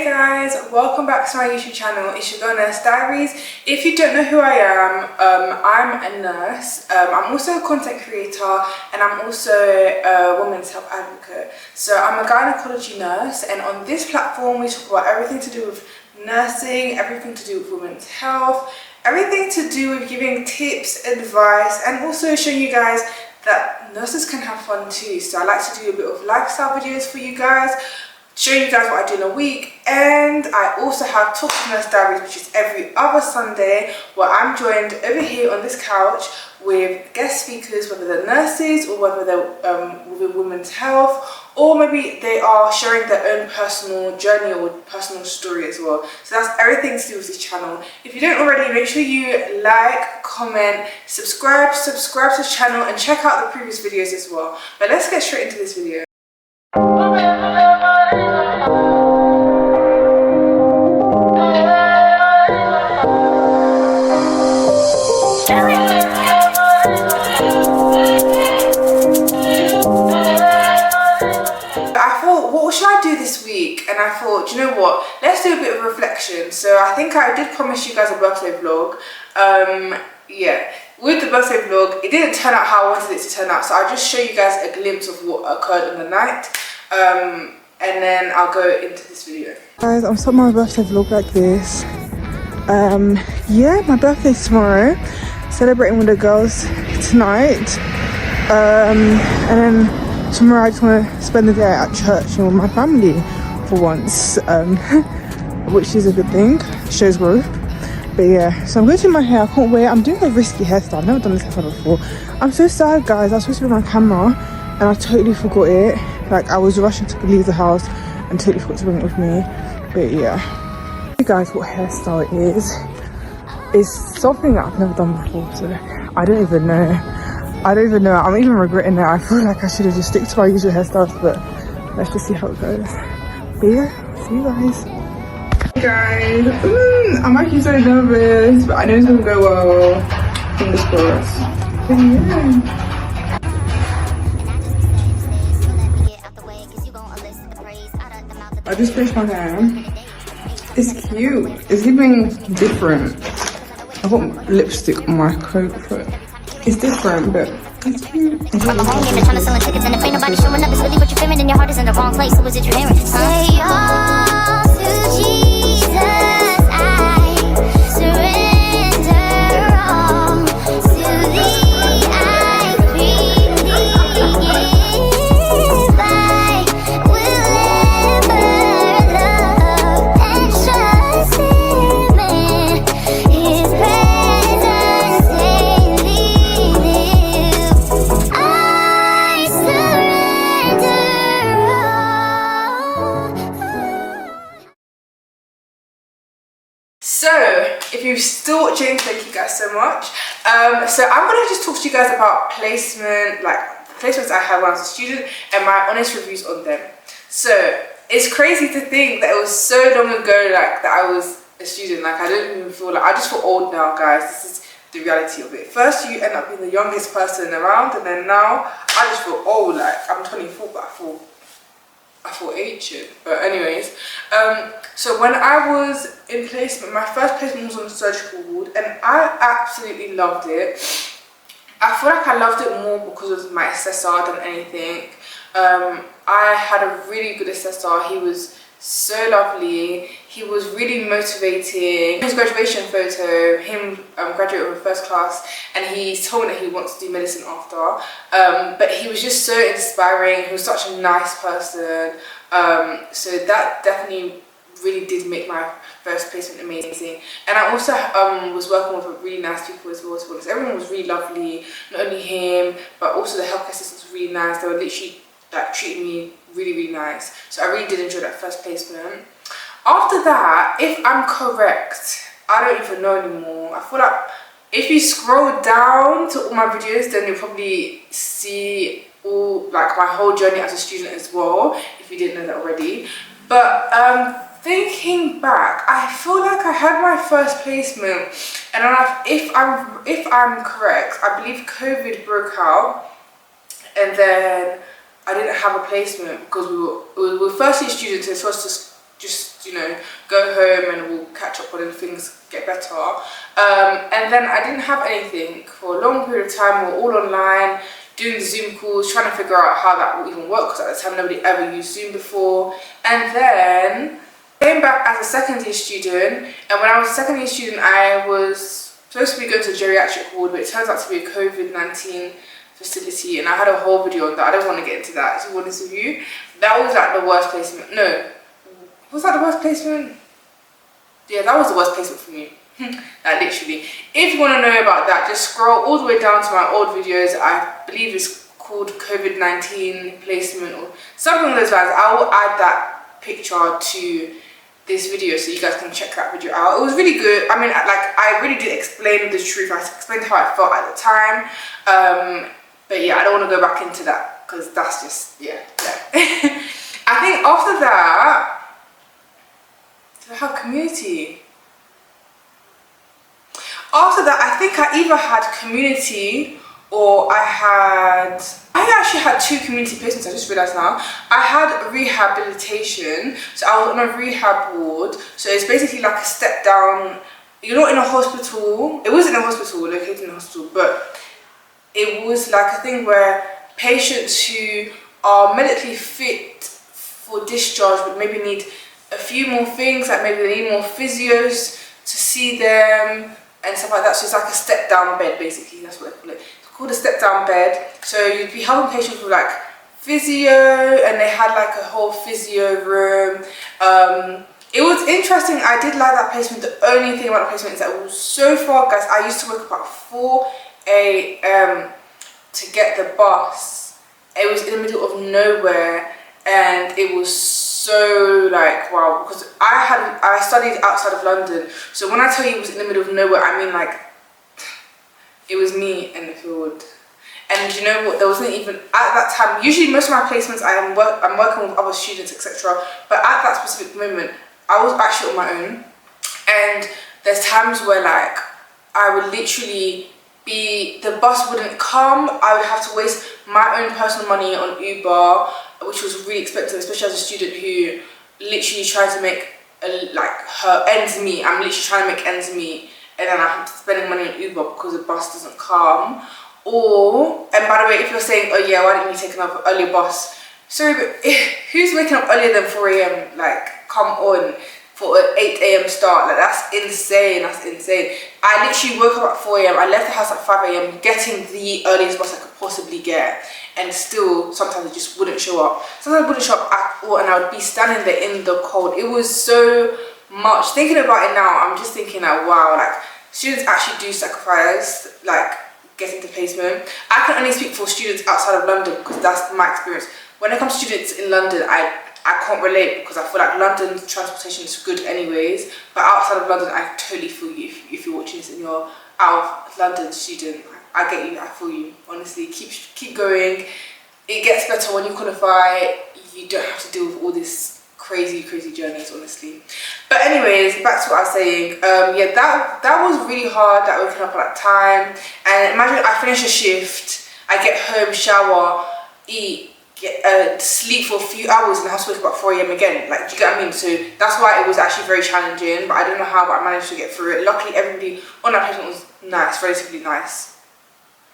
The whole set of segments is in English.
guys, welcome back to my YouTube channel. It's your girl Nurse Diaries. If you don't know who I am, I'm a nurse. I'm also a content creator and I'm also a women's health advocate. So I'm a gynecology nurse, and on this platform we talk about everything to do with nursing, everything to do with women's health, everything to do with giving tips, advice, and also showing you guys that nurses can have fun too. So I like to do a bit of lifestyle videos for you guys, showing you guys what I do in a week. And I also have Talk to Nurse Diaries, which is every other Sunday, where I'm joined over here on this couch with guest speakers, whether they're nurses or whether they're within women's health, or maybe they are sharing their own personal journey or personal story as well. So that's everything to do with this channel. If you don't already, make sure you like, comment, subscribe to the channel, and check out the previous videos as well. But let's get straight into this video. What should I do this week? And I thought, do you know what, let's do a bit of reflection. So I think I did promise you guys a birthday vlog. Yeah, with the birthday vlog, it didn't turn out how I wanted it to turn out, so I'll just show you guys a glimpse of what occurred in the night, and then I'll go into this video. Guys, I'm starting my birthday vlog like this. Yeah, my birthday's tomorrow, celebrating with the girls tonight, and then tomorrow I just want to spend the day at church with my family for once, which is a good thing, shows growth. But yeah, so I'm going to do my hair. I can't wait. I'm doing a risky hairstyle. I've never done this hairstyle before. I'm so sad, guys. I was supposed to be on my camera and I totally forgot it. Like, I was rushing to leave the house and totally forgot to bring it with me. But yeah, you guys, what hairstyle it is. It's something that I've never done before, so I don't even know. I'm even regretting it. I feel like I should have just stick to my usual hairstyles, but let's just see how it goes. But yeah, see you guys. Hey guys, I'm actually so nervous, but I know it's gonna go well. Fingers crossed. But yeah. I just finished my hair. It's cute. It's giving different. I've got lipstick on my coat foot. It's different, but it's cute. I'm a home game, trying to sell tickets, and if ain't nobody showing up, it's really what you're feeling, and your heart is in the wrong place. So is it your hearing? Say yes to Jesus, I surrender all to thee. I freely give. I will ever love and trust Him in His presence daily. So, if you're still watching, thank you guys so much. So I'm gonna just talk to you guys about placement, like placements I had when I was a student and my honest reviews on them. So it's crazy to think that it was so long ago, like that I was a student. Like, I don't even feel like, I just feel old now, guys. This is the reality of it. First you end up being the youngest person around, and then now I just feel old. Like, I'm 24, but I feel ancient. But anyways, so when I was in placement, my first placement was on the surgical ward, and I absolutely loved it. I feel like I loved it more because of my assessor than anything. I had a really good assessor. He was so lovely. He was really motivating. His graduation photo, him graduating with first class, and he told me that he wants to do medicine after. But he was just so inspiring. He was such a nice person. So that definitely really did make my first placement amazing. And I also was working with really nice people as well, to be honest. Everyone was really lovely, not only him, but also the healthcare assistants were really nice. They were literally like treating me really nice. So I really did enjoy that first placement. After that, if I'm correct, I don't even know anymore. I feel like if you scroll down to all my videos, then you'll probably see all, like, my whole journey as a student as well, if you didn't know that already. But thinking back, I feel like I had my first placement, and then if I'm correct, I believe COVID broke out, and then I didn't have a placement because we were first year students, so it was just just, you know, go home and we'll catch up when things get better. And then I didn't have anything for a long period of time. We were all online, doing Zoom calls, trying to figure out how that would even work, because at the time nobody ever used Zoom before. And then came back as a second year student, and when I was a second year student, I was supposed to be going to a geriatric ward, but it turns out to be a COVID-19 facility, and I had a whole video on that. I don't want to get into that, to be honest with you. That was like the worst placement. No, was that the worst placement? Yeah, that was the worst placement for me. Like literally. If you want to know about that, just scroll all the way down to my old videos. I believe it's called COVID-19 placement or something along those lines. I will add that picture to this video so you guys can check that video out. It was really good. I mean, like, I really did explain the truth. I explained how I felt at the time. But yeah, I don't want to go back into that because that's just, yeah. I think after that, did I have community? After that, I think I either had community or I actually had two community placements, I just realised now. I had rehabilitation, so I was on a rehab ward, so it's basically like a step down. You're not in a hospital, it wasn't a hospital, located in a hospital, but it was like a thing where patients who are medically fit for discharge but maybe need a few more things, like maybe they need more physios to see them and stuff like that. So it's like a step down bed, basically, that's what they call it. It's called a step down bed. So you'd be helping patients with like physio, and they had like a whole physio room. It was interesting. I did like that placement. The only thing about the placement is that it was so far, guys. I used to wake up at 4 a.m. to get the bus. It was in the middle of nowhere, and it was so like wow, because I studied outside of London, so when I tell you it was in the middle of nowhere, I mean like it was me and the field. And you know what, there wasn't even at that time, usually most of my placements I'm working with other students, etc., but at that specific moment I was actually on my own. And there's times where like I would literally the bus wouldn't come, I would have to waste my own personal money on Uber, which was really expensive, especially as a student who literally tried to make like her ends meet. I'm literally trying to make ends meet, and then I'm spending money on Uber because the bus doesn't come. Or, and by the way, if you're saying, oh yeah, why didn't you take another earlier bus? Sorry, but who's waking up earlier than 4 a.m? Like, come on, for an 8 a.m. start. Like, that's insane, that's insane. I literally woke up at 4 a.m, I left the house at 5 a.m, getting the earliest bus I could possibly get, and still, sometimes it just wouldn't show up. Sometimes it wouldn't show up at all, and I would be standing there in the cold. It was so much. Thinking about it now, I'm just thinking that, wow, like, students actually do sacrifice, like, getting to placement. I can only speak for students outside of London because that's my experience. When it comes to students in London, I can't relate because I feel like London's transportation is good anyways, but outside of London, I totally feel you if you're watching this and you're out of London student. I get you, I feel you, honestly. Keep going. It gets better when you qualify. You don't have to deal with all this crazy journeys, honestly. But anyways, back to what I was saying. Yeah, that was really hard, that waking up at that time. And imagine I finish a shift, I get home, shower, eat, sleep for a few hours, and I have to wake up at 4 a.m. again. Like, do you get what I mean? So that's why it was actually very challenging, but I don't know how, but I managed to get through it. Luckily, everybody on that placement was nice, relatively nice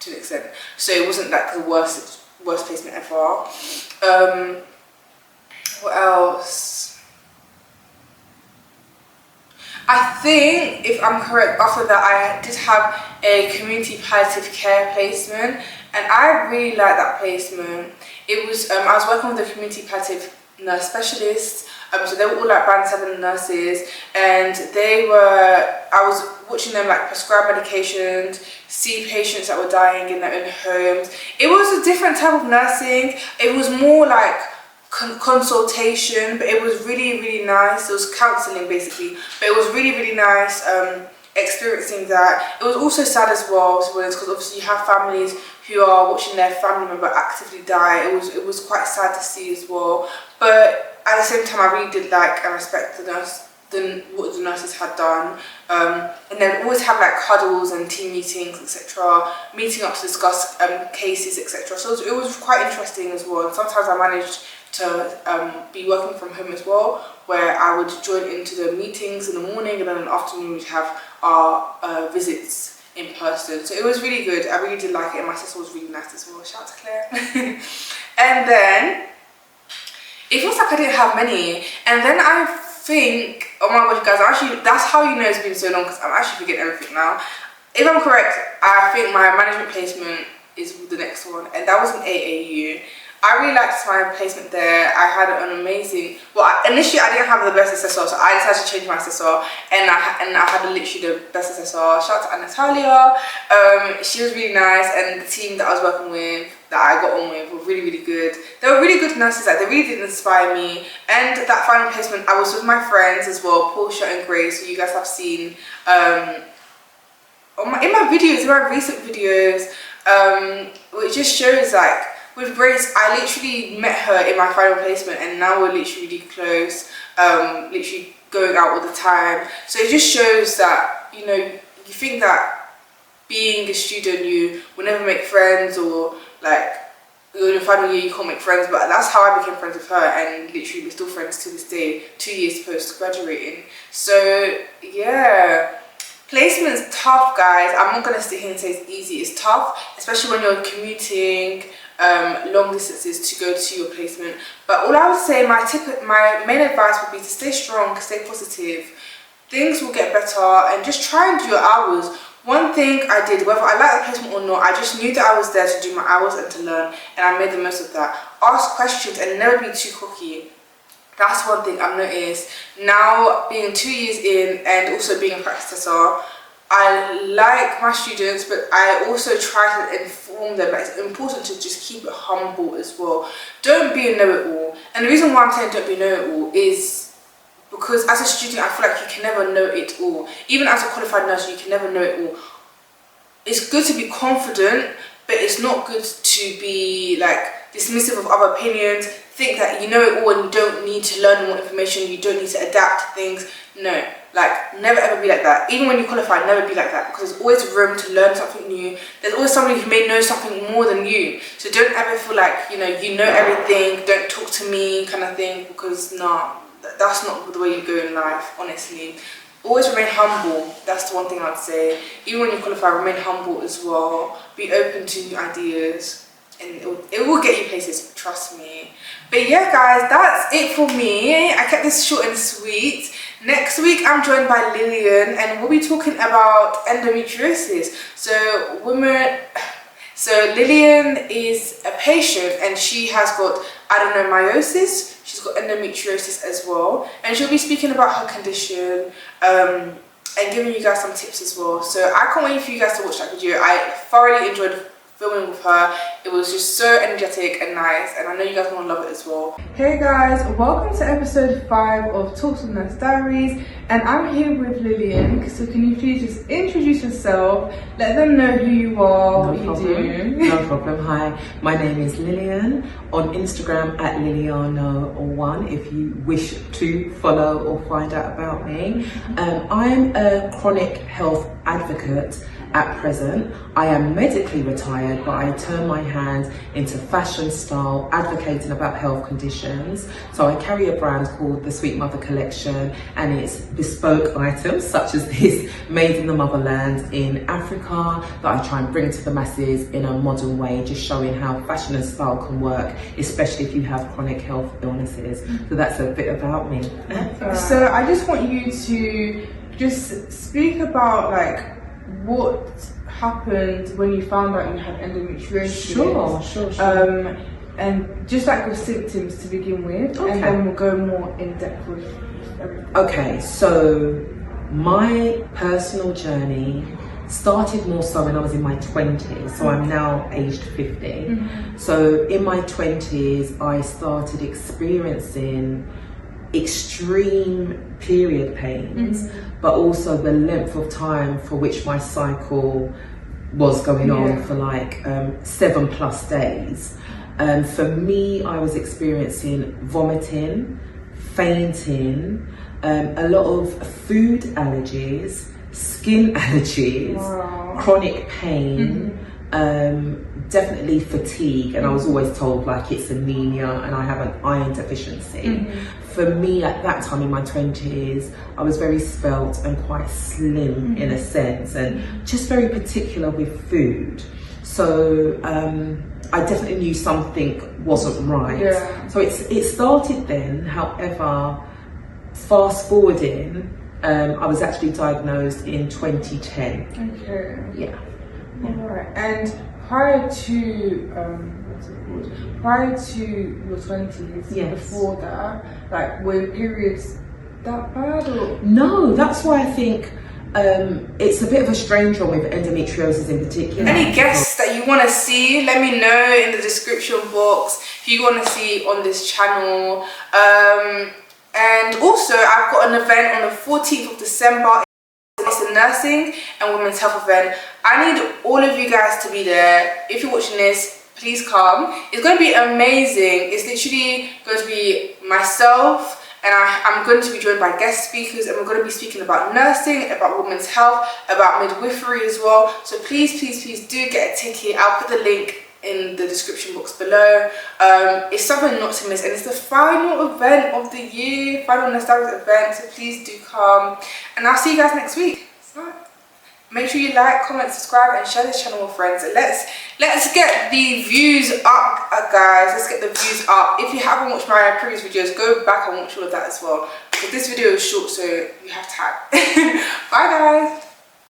to an extent. So it wasn't like the worst placement ever. What else? I think, if I'm correct, after that I did have a community palliative care placement, and I really liked that placement. It was, I was working with a community palliative nurse specialist, so they were all like band 7 nurses, and I was watching them like prescribe medications, see patients that were dying in their own homes. It was a different type of nursing. It was more like consultation, but it was really nice. It was counselling basically, but it was really nice experiencing that. It was also sad as well, because obviously you have families who are watching their family member actively die. It was quite sad to see as well, but at the same time I really did like and respect what the nurses had done. And then always have like huddles and team meetings, etc., meeting up to discuss cases, etc. So it was quite interesting as well, and sometimes I managed to be working from home as well, where I would join into the meetings in the morning, and then in the afternoon we'd have our visits in person. So it was really good. I really did like it, and my sister was really nice as well. Shout out to Claire. And then it feels like I didn't have many, and then I think, oh my gosh guys, that's how you know it's been so long, because I'm actually forgetting everything now. If I'm correct, I think my management placement is the next one, and that was in AAU. I really liked my placement there. I had an amazing, initially I didn't have the best assessor, so I decided to change my assessor, and I had literally the best assessor. Shout out to Natalia. She was really nice, and the team that I was working with, that I got on with, were really, really good. They were really good nurses, like they really did inspire me. And that final placement, I was with my friends as well, Portia and Grace, who you guys have seen in my videos, in my recent videos. It just shows, like, with Grace, I literally met her in my final placement, and now we're literally really close, literally going out all the time. So it just shows that, you know, you think that being a student, you will never make friends, or like, in the final year you can't make friends, but that's how I became friends with her, and literally we're still friends to this day, 2 years post graduating. So yeah, placement's tough, guys. I'm not gonna sit here and say it's easy. It's tough, especially when you're commuting long distances to go to your placement. But all I would say, my main advice would be to stay strong, stay positive. Things will get better, and just try and do your hours. One thing I did, whether I liked the placement or not, I just knew that I was there to do my hours and to learn, and I made the most of that. Ask questions and never be too cocky. That's one thing I've noticed. Now, being 2 years in and also being a practice assessor, I like my students, but I also try to inform them that it's important to just keep it humble as well. Don't be a know-it-all. And the reason why I'm saying don't be a know-it-all is because as a student, I feel like you can never know it all. Even as a qualified nurse, you can never know it all. It's good to be confident, but it's not good to be like dismissive of other opinions, think that you know it all and you don't need to learn more information, you don't need to adapt to things. No, like, never ever be like that. Even when you qualify, never be like that, because there's always room to learn something new. There's always somebody who may know something more than you. So don't ever feel like, you know everything, don't talk to me kind of thing, because nah, that's not the way you go in life, honestly. Always remain humble. That's the one thing I'd say. Even when you qualify, remain humble as well. Be open to new ideas, and it will get you places, trust me. But yeah guys, that's it for me. I kept this short and sweet. Next week I'm joined by Lillian, and we'll be talking about endometriosis. So Lillian is a patient, and she has got adenomyosis. She's got endometriosis as well, and she'll be speaking about her condition and giving you guys some tips as well. So I can't wait for you guys to watch that video. I thoroughly enjoyed filming with her. It was just so energetic and nice, and I know you guys are gonna love it as well. Hey guys, welcome to episode 5 of Talks with Nurse Diaries, and I'm here with Lillian. So can you please just introduce yourself, let them know who you are, what you do. No problem. Hi, my name is Lillian, on Instagram at Liliano1 if you wish to follow or find out about me. I'm a chronic health advocate. At present, I am medically retired, but I turn my hand into fashion, style, advocating about health conditions. So I carry a brand called the Sweet Mother Collection, and it's bespoke items such as this, made in the motherland in Africa, that I try and bring to the masses in a modern way, just showing how fashion and style can work, especially if you have chronic health illnesses. So that's a bit about me. So I just want you to just speak about like what happened when you found out you had endometriosis. Sure. And just like your symptoms to begin with, okay. And then we'll go more in depth with everything. Okay, so my personal journey started more so when I was in my 20s, so I'm now aged 50. Mm-hmm. So in my 20s, I started experiencing extreme period pains, but also the length of time for which my cycle was going on for like 7+ days. For me, I was experiencing vomiting, fainting, a lot of food allergies, skin allergies, chronic pain, definitely fatigue, and I was always told like it's anemia and I have an iron deficiency. For me at that time in my 20s, I was very svelte and quite slim in a sense, and just very particular with food. So I definitely knew something wasn't right. Yeah. So it started then. However, fast forwarding, I was actually diagnosed in 2010. Okay. Yeah. Alright. And prior to prior to your 20s, Yes. before that, like were your periods that bad or? No, that's why I think it's a bit of a strange one with endometriosis in particular. Any guests that you want to see, let me know in the description box who you want to see on this channel. And also, I've got an event on the 14th of December. It's a nursing and women's health event. I need all of you guys to be there. If you're watching this, please come. It's going to be amazing. It's literally going to be myself, and I'm going to be joined by guest speakers, and we're going to be speaking about nursing, about women's health, about midwifery as well. So please, please, please do get a ticket. I'll put the link in the description box below. It's something not to miss, and it's the final event of the year, final nostalgic event, so please do come, and I'll see you guys next week. So, make sure you like, comment, subscribe, and share this channel with friends. Let's get the views up, guys. Let's get the views up. If you haven't watched my previous videos, go back and watch all of that as well, because this video is short, so you have time. Bye guys.